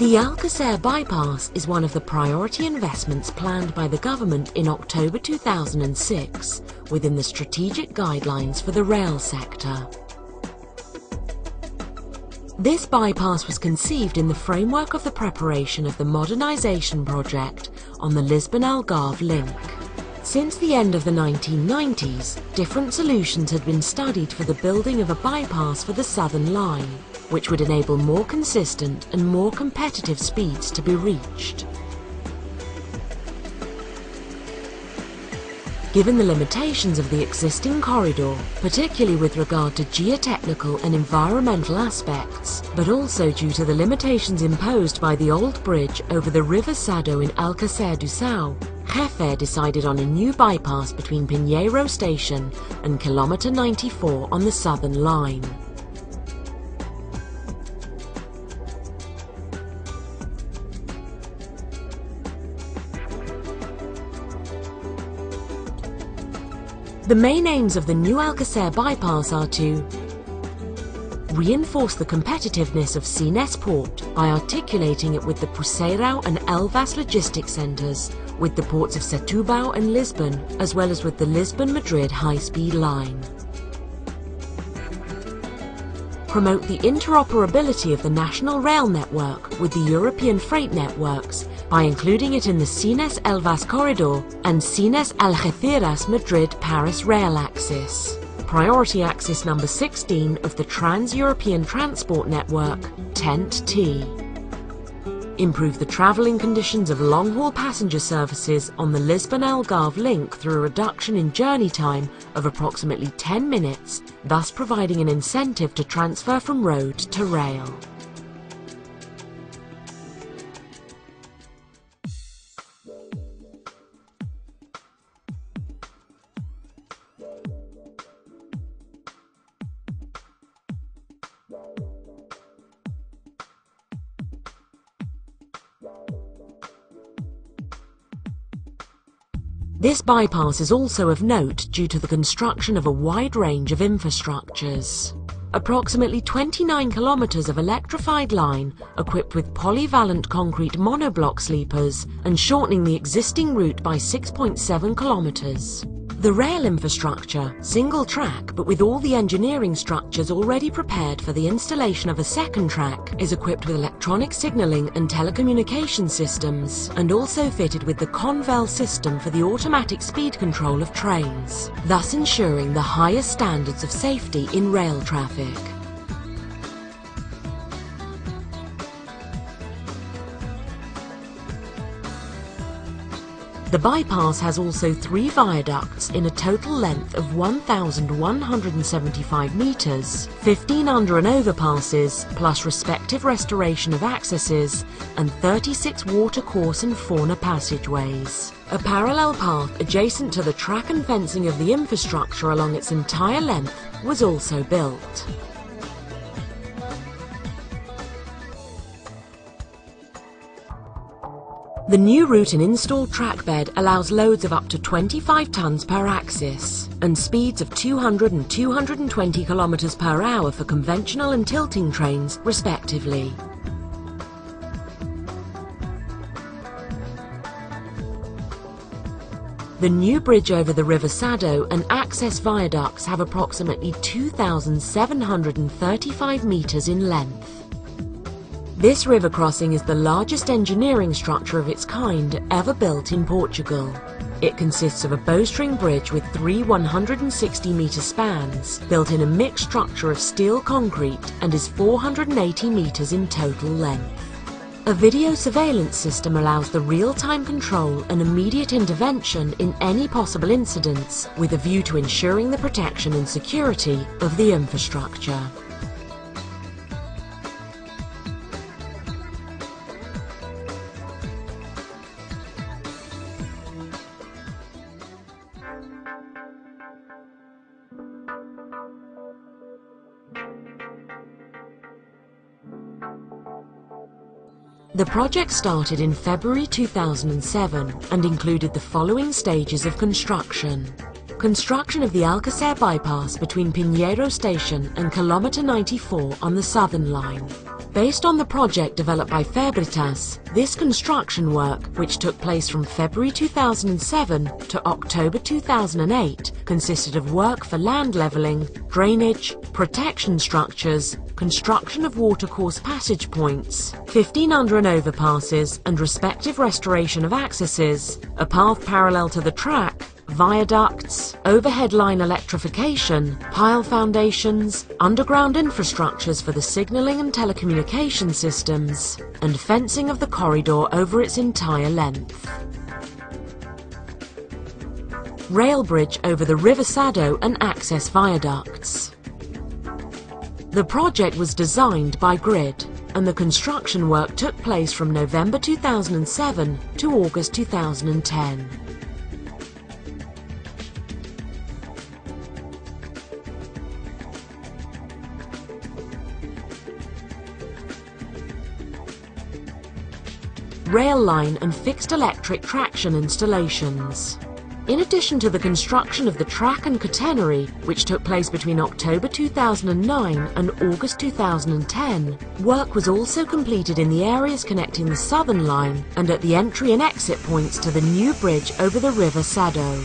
The Alcacer bypass is one of the priority investments planned by the government in October 2006 within the strategic guidelines for the rail sector. This bypass was conceived in the framework of the preparation of the modernisation project on the Lisbon-Algarve link. Since the end of the 1990s, different solutions had been studied for the building of a bypass for the Southern Line, which would enable more consistent and more competitive speeds to be reached. Given the limitations of the existing corridor, particularly with regard to geotechnical and environmental aspects, but also due to the limitations imposed by the old bridge over the River Sado in Alcacer do São, Renfe decided on a new bypass between Pinheiro Station and kilometre 94 on the Southern Line. The main aims of the new Alcacer bypass are to reinforce the competitiveness of Sines Port by articulating it with the Puceirão and Elvas logistics centres, with the ports of Setúbal and Lisbon, as well as with the Lisbon-Madrid high-speed line. Promote the interoperability of the national rail network with the European freight networks by including it in the Sines-Elvas corridor and Sines-Algeciras-Madrid-Paris rail axis. Priority axis number 16 of the Trans-European Transport Network, TENT-T. Improve the travelling conditions of long-haul passenger services on the Lisbon-Algarve link through a reduction in journey time of approximately 10 minutes, thus providing an incentive to transfer from road to rail. This bypass is also of note due to the construction of a wide range of infrastructures. Approximately 29 kilometres of electrified line equipped with polyvalent concrete monoblock sleepers and shortening the existing route by 6.7 kilometres. The rail infrastructure, single track but with all the engineering structures already prepared for the installation of a second track, is equipped with electronic signalling and telecommunication systems and also fitted with the Convel system for the automatic speed control of trains, thus ensuring the highest standards of safety in rail traffic. The bypass has also 3 viaducts in a total length of 1,175 metres, 15 under and overpasses, plus respective restoration of accesses, and 36 watercourse and fauna passageways. A parallel path adjacent to the track and fencing of the infrastructure along its entire length was also built. The new route and installed track bed allows loads of up to 25 tonnes per axis and speeds of 200 and 220 km per hour for conventional and tilting trains, respectively. The new bridge over the River Sado and access viaducts have approximately 2,735 metres in length. This river crossing is the largest engineering structure of its kind ever built in Portugal. It consists of a bowstring bridge with 3 160-metre spans, built in a mixed structure of steel concrete, and is 480 metres in total length. A video surveillance system allows the real-time control and immediate intervention in any possible incidents, with a view to ensuring the protection and security of the infrastructure. The project started in February 2007 and included the following stages of construction. Construction of the Alcacer bypass between Pinheiro Station and Kilometre 94 on the Southern Line. Based on the project developed by Fabritas, this construction work, which took place from February 2007 to October 2008, consisted of work for land levelling, drainage, protection structures, construction of watercourse passage points, 15 under and overpasses and respective restoration of accesses, a path parallel to the track, viaducts, overhead line electrification, pile foundations, underground infrastructures for the signalling and telecommunication systems, and fencing of the corridor over its entire length. Rail bridge over the River Sado and access viaducts. The project was designed by Grid, and the construction work took place from November 2007 to August 2010. Rail line and fixed electric traction installations. In addition to the construction of the track and catenary, which took place between October 2009 and August 2010, work was also completed in the areas connecting the Southern Line and at the entry and exit points to the new bridge over the River Sado.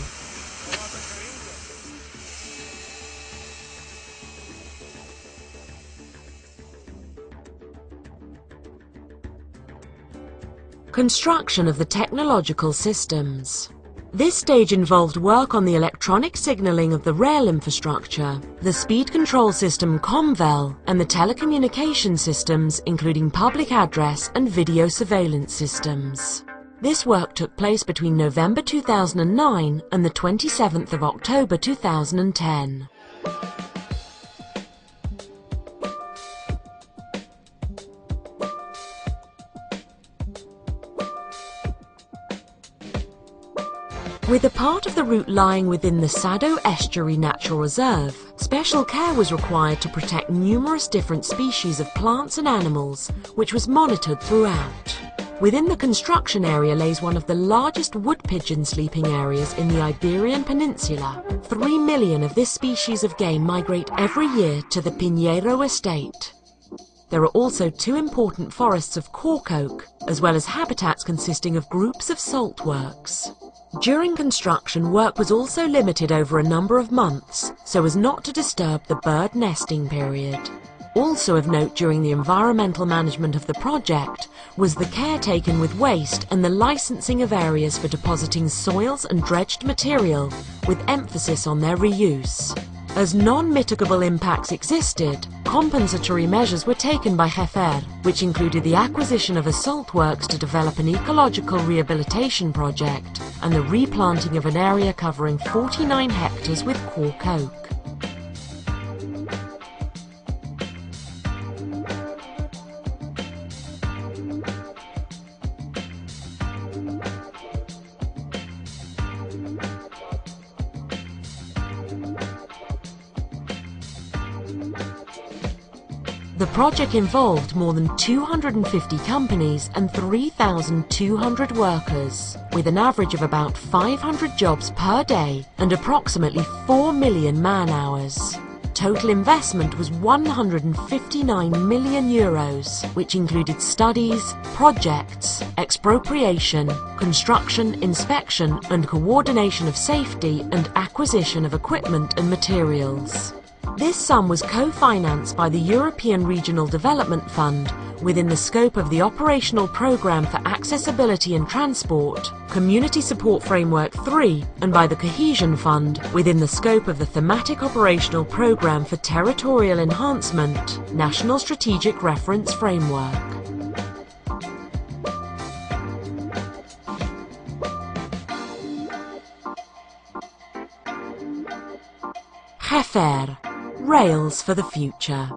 Construction of the technological systems. This stage involved work on the electronic signalling of the rail infrastructure, the speed control system COMVEL, and the telecommunication systems including public address and video surveillance systems. This work took place between November 2009 and the 27th of October 2010. With a part of the route lying within the Sado Estuary Natural Reserve, special care was required to protect numerous different species of plants and animals, which was monitored throughout. Within the construction area lays one of the largest wood pigeon sleeping areas in the Iberian Peninsula. 3 million of this species of game migrate every year to the Pinheiro estate. There are also 2 important forests of cork oak, as well as habitats consisting of groups of saltworks. During construction, work was also limited over a number of months, so as not to disturb the bird nesting period. Also of note during the environmental management of the project was the care taken with waste and the licensing of areas for depositing soils and dredged material, with emphasis on their reuse. As non-mitigable impacts existed, compensatory measures were taken by alcacer, which included the acquisition of a saltworks to develop an ecological rehabilitation project and the replanting of an area covering 49 hectares with cork oak. The project involved more than 250 companies and 3,200 workers, with an average of about 500 jobs per day and approximately 4 million man-hours. Total investment was €159 million, which included studies, projects, expropriation, construction, inspection and coordination of safety and acquisition of equipment and materials. This sum was co-financed by the European Regional Development Fund within the scope of the Operational Programme for Accessibility and Transport, Community Support Framework 3, and by the Cohesion Fund within the scope of the Thematic Operational Programme for Territorial Enhancement, National Strategic Reference Framework. alcacer. Rails for the future.